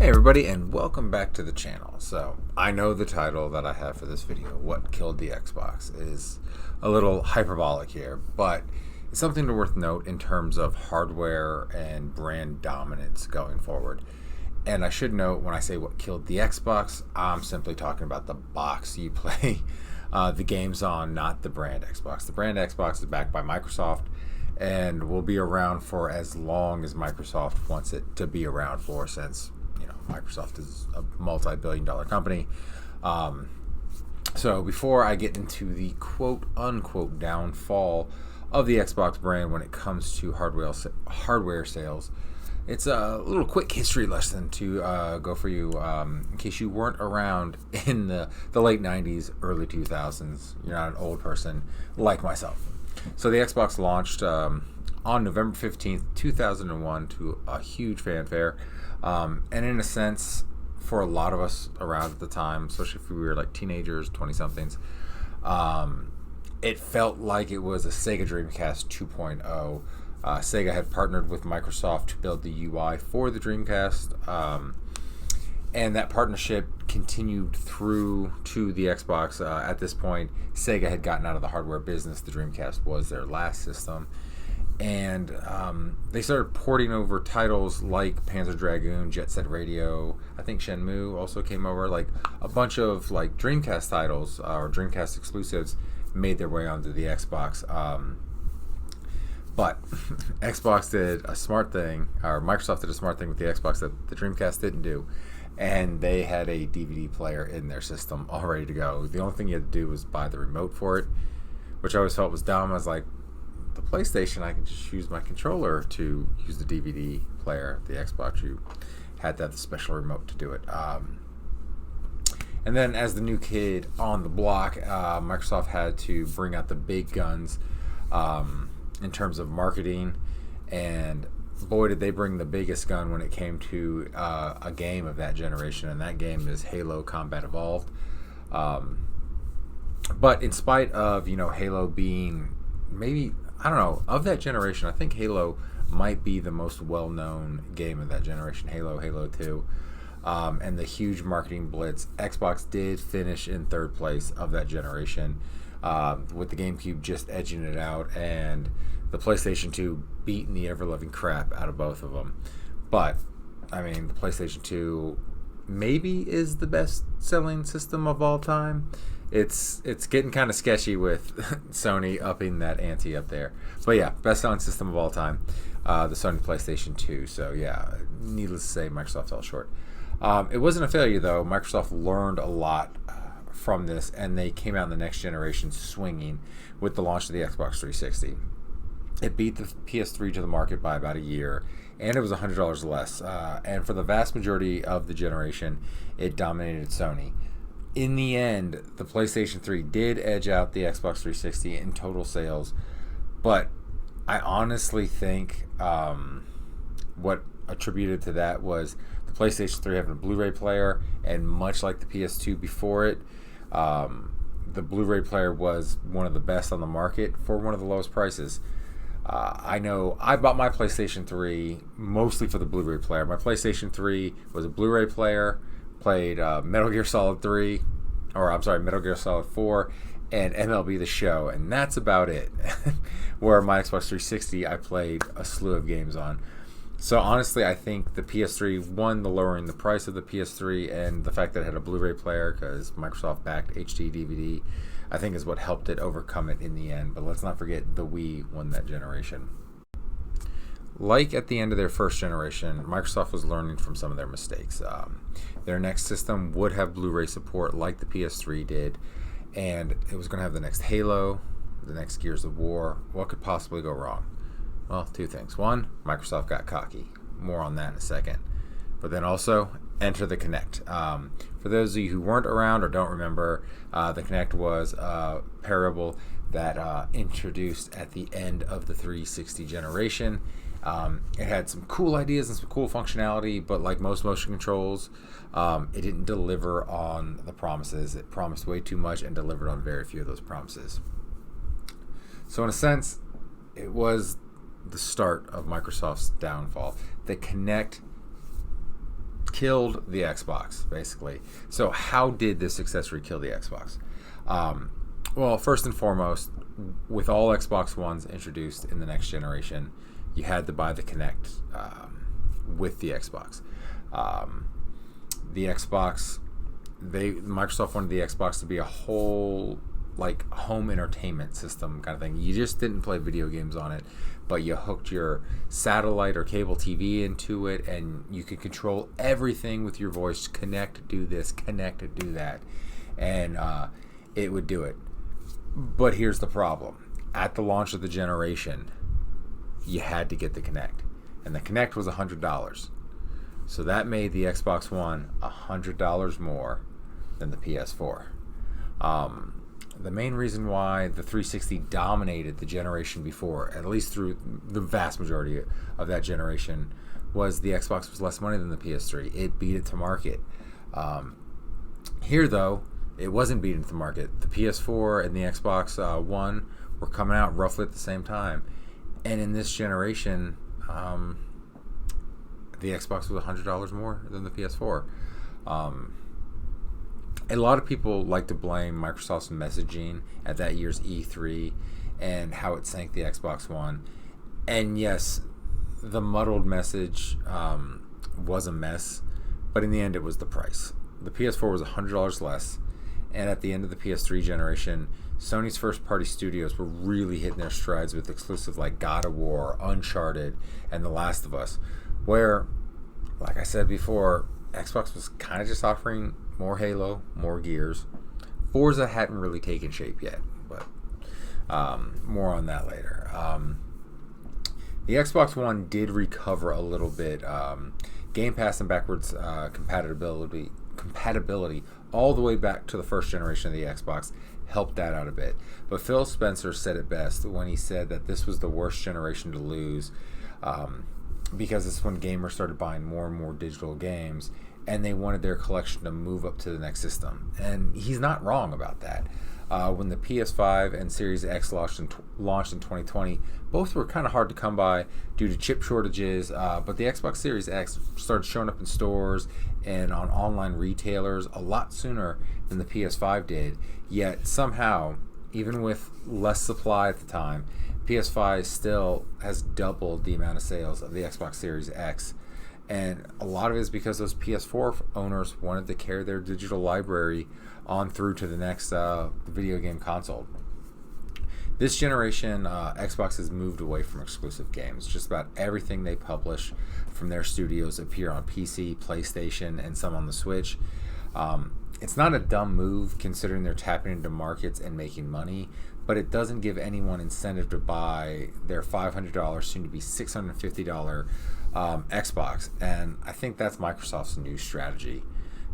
Hey everybody, and welcome back to the channel. So I know the title that I have for this video, What Killed the Xbox, is a little hyperbolic here, but it's something to worth note in terms of hardware and brand dominance going forward. And I should note, when I say what killed the Xbox, I'm simply talking about the box you play the games on, not the brand Xbox. The brand Xbox is backed by Microsoft and will be around for as long as Microsoft wants it to be around for, since Microsoft is a multi-billion-dollar company. So before I get into the quote-unquote downfall of the Xbox brand when it comes to hardware sales, it's a little quick history lesson to go for you in case you weren't around in the late 90s, early 2000s. You're not an old person like myself. So the Xbox launched on November 15th, 2001 to a huge fanfare. And in a sense, for a lot of us around at the time, especially if we were like teenagers, 20-somethings, it felt like it was a Sega Dreamcast 2.0. Sega had partnered with Microsoft to build the UI for the Dreamcast, and that partnership continued through to the Xbox. At this point, Sega had gotten out of the hardware business. The Dreamcast was their last system. And they started porting over titles like Panzer Dragoon, Jet Set Radio. I think Shenmue also came over. Like a bunch of like Dreamcast titles or Dreamcast exclusives made their way onto the Xbox. But Xbox did a smart thing, or Microsoft did a smart thing with the Xbox that the Dreamcast didn't do. And they had a DVD player in their system all ready to go. The only thing you had to do was buy the remote for it, which I always felt was dumb. I was like, the PlayStation, I can just use my controller to use the DVD player. The Xbox, you had to have the special remote to do it. And then as the new kid on the block, Microsoft had to bring out the big guns in terms of marketing. And boy, did they bring the biggest gun when it came to a game of that generation. And that game is Halo Combat Evolved. But in spite of, Halo being maybe, I don't know, of that generation, I think Halo might be the most well-known game of that generation. Halo 2, and the huge marketing blitz. Xbox did finish in third place of that generation, with the GameCube just edging it out, and the PlayStation 2 beating the ever-loving crap out of both of them. But, I mean, the PlayStation 2 maybe is the best-selling system of all time. It's getting kind of sketchy with Sony upping that ante up there. But yeah, best-selling system of all time, the Sony PlayStation 2. So yeah, needless to say, Microsoft fell short. It wasn't a failure, though. Microsoft learned a lot from this, and they came out in the next generation swinging with the launch of the Xbox 360. It beat the PS3 to the market by about a year, and it was $100 less. And for the vast majority of the generation, it dominated Sony. In the end, the PlayStation 3 did edge out the Xbox 360 in total sales, but I honestly think what attributed to that was the PlayStation 3 having a Blu-ray player, and much like the PS2 before it, the Blu-ray player was one of the best on the market for one of the lowest prices. I know I bought my PlayStation 3 mostly for the Blu-ray player. My PlayStation 3 was a Blu-ray player, played Metal Gear Solid 4 and MLB The Show, and that's about it. Where my Xbox 360, I played a slew of games on. So honestly, I think the PS3, one, the lowering the price of the PS3, and the fact that it had a Blu-ray player because Microsoft backed HD DVD, I think is what helped it overcome it in the end. But let's not forget the Wii won that generation. Like at the end of their first generation, Microsoft was learning from some of their mistakes. Their next system would have Blu-ray support like the PS3 did, and it was going to have the next Halo, the next Gears of War. What could possibly go wrong? Well, two things. One, Microsoft got cocky. More on that in a second. But then also, enter the Kinect. For those of you who weren't around or don't remember, the Kinect was a parable that introduced at the end of the 360 generation. It had some cool ideas and some cool functionality, but like most motion controls, it didn't deliver on the promises. It promised way too much and delivered on very few of those promises. So in a sense, it was the start of Microsoft's downfall. The Kinect killed the Xbox, basically. So how did this accessory kill the Xbox? Well, first and foremost, with all Xbox Ones introduced in the next generation, you had to buy the Kinect with the Xbox. The Xbox, Microsoft wanted the Xbox to be a whole like home entertainment system kind of thing. You just didn't play video games on it, but you hooked your satellite or cable TV into it, and you could control everything with your voice. Connect, do this, connect, do that, and it would do it. But here's the problem. At the launch of the generation, you had to get the Kinect, and the Kinect was $100. So that made the Xbox One $100 more than the PS4. The main reason why the 360 dominated the generation before, at least through the vast majority of that generation, was the Xbox was less money than the PS3. It beat it to market. Here, though, it wasn't beaten to market. The PS4 and the Xbox One were coming out roughly at the same time. And in this generation, the Xbox was $100 more than the PS4. A lot of people like to blame Microsoft's messaging at that year's E3 and how it sank the Xbox One. And yes, the muddled message was a mess, but in the end it was the price. The PS4 was $100 less, and at the end of the PS3 generation, Sony's first-party studios were really hitting their strides with exclusive like God of War, Uncharted, and The Last of Us, where, like I said before, Xbox was kind of just offering more Halo, more Gears. Forza hadn't really taken shape yet, but more on that later. The Xbox One did recover a little bit. Game Pass and backwards compatibility all the way back to the first generation of the Xbox helped that out a bit. But Phil Spencer said it best when he said that this was the worst generation to lose, because it's when gamers started buying more and more digital games, and they wanted their collection to move up to the next system. And he's not wrong about that. When the PS5 and Series X launched in 2020, both were kind of hard to come by due to chip shortages, but the Xbox Series X started showing up in stores and on online retailers a lot sooner than the PS5 did. Yet somehow, even with less supply at the time, PS5 still has doubled the amount of sales of the Xbox Series X. And a lot of it is because those PS4 owners wanted to carry their digital library on through to the next video game console. This generation, Xbox has moved away from exclusive games. Just about everything they publish from their studios appear on PC, PlayStation, and some on the Switch. It's not a dumb move considering they're tapping into markets and making money, but it doesn't give anyone incentive to buy their $500, soon to be $650 Xbox, and I think that's Microsoft's new strategy.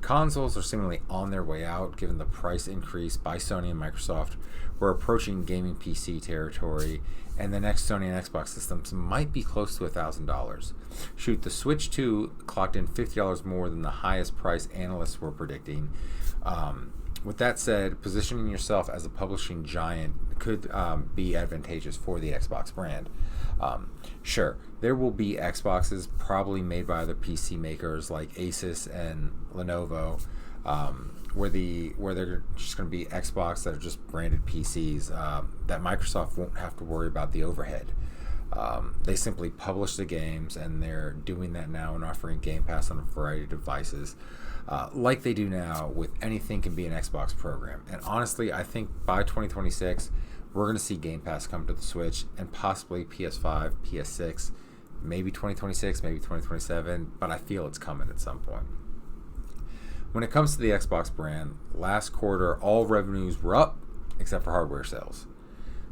Consoles are seemingly on their way out given the price increase by Sony and Microsoft. We're approaching gaming PC territory, and the next Sony and Xbox systems might be close to $1,000. Shoot, the Switch 2 clocked in $50 more than the highest price analysts were predicting. With that said, positioning yourself as a publishing giant could be advantageous for the Xbox brand. Sure, there will be Xboxes probably made by other PC makers like Asus and Lenovo, where they're just going to be Xbox that are just branded PCs that Microsoft won't have to worry about the overhead. They simply publish the games, and they're doing that now and offering Game Pass on a variety of devices, like they do now with anything can be an Xbox program. And honestly, I think by 2026, we're going to see Game Pass come to the Switch and possibly PS5, PS6, maybe 2026, maybe 2027, but I feel it's coming at some point. When it comes to the Xbox brand, last quarter, all revenues were up except for hardware sales.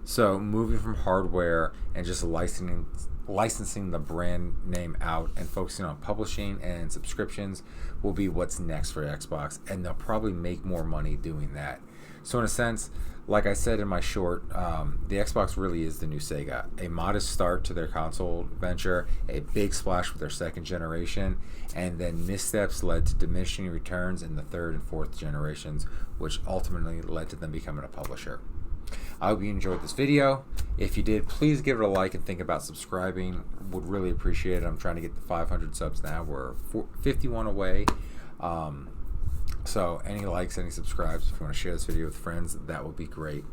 So moving from hardware and just licensing the brand name out and focusing on publishing and subscriptions will be what's next for Xbox, and they'll probably make more money doing that. So in a sense, like I said in my short, the Xbox really is the new Sega. A modest start to their console venture, a big splash with their second generation, and then missteps led to diminishing returns in the third and fourth generations, which ultimately led to them becoming a publisher. I hope you enjoyed this video. If you did, please give it a like and think about subscribing. Would really appreciate it. I'm trying to get to 500 subs now. We're 51 away. So any likes, any subscribes, if you want to share this video with friends, that would be great.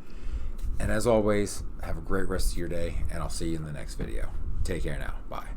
And as always, have a great rest of your day, and I'll see you in the next video. Take care now. Bye.